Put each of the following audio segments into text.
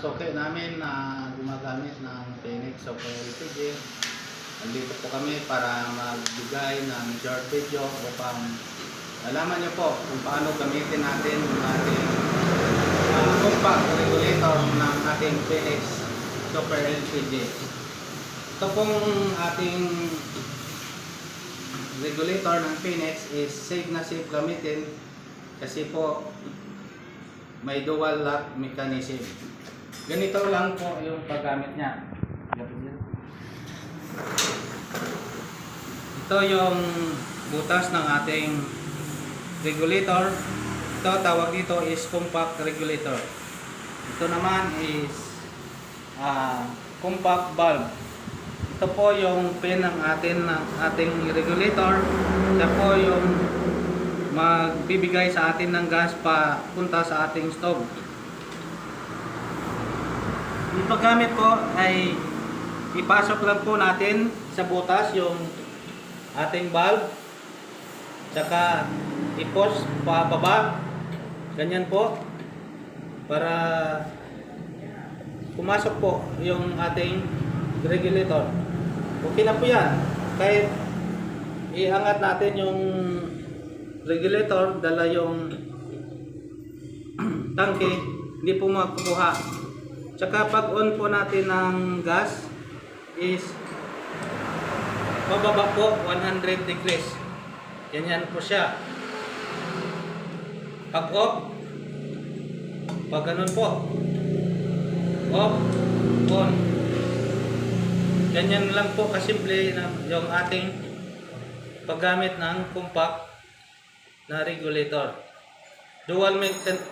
suki namin na gumagamit ng Phoenix Super LPG. Nandito po kami para magbigay ng short video upang alaman nyo po kung paano gamitin natin yung ating compact regulator ng ating Phoenix Super LPG. Ito pong ating regulator ng Phoenix is safe na safe gamitin kasi po may dual lock mechanism. Ganito lang po yung paggamit niya. Ito yung butas ng ating regulator. Ito tawag dito is compact regulator. Ito naman is compact valve. Ito po yung pin ng ating regulator. Ito po yung magbibigay sa atin ng gas pa punta sa ating stove. Yung paggamit po ay ipasok lang po natin sa butas yung ating valve, tsaka ipos pababa, ganyan po, para pumasok po yung ating regulator. Okay na po yan. Kahit iangat natin yung regulator, dala yung tangke, hindi po makukuha. Tsaka pag on po natin ng gas is bababa po 100 degrees. Ganyan po siya. Pag off, pag ganun po, off, on. Ganyan lang po kasimple na yung ating paggamit ng compact na regulator. Dual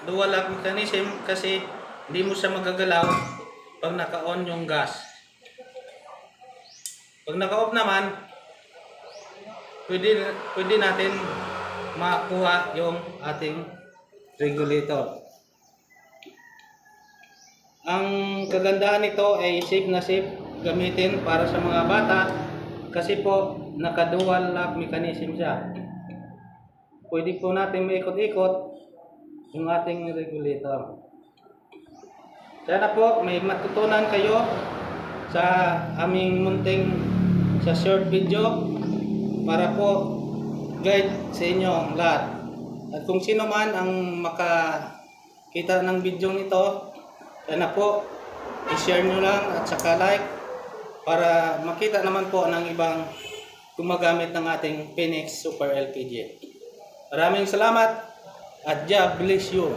lock mechanism kasi hindi mo siya magagalaw pag naka-on yung gas. Pag naka-off naman, pwede natin makuha yung ating regulator. Ang kagandahan nito ay safe na safe gamitin para sa mga bata kasi po naka-dual lock mechanism siya. Pwede po natin maikot-ikot yung ating regulator. Sana po may matutunan kayo sa aming munting sa short video para po guide sa inyo ang lahat. At kung sino man ang makakita ng video nito, sana po i-share nyo lang at saka like para makita naman po ng ibang gumagamit ng ating Phoenix Super LPG. Maraming salamat at God bless you.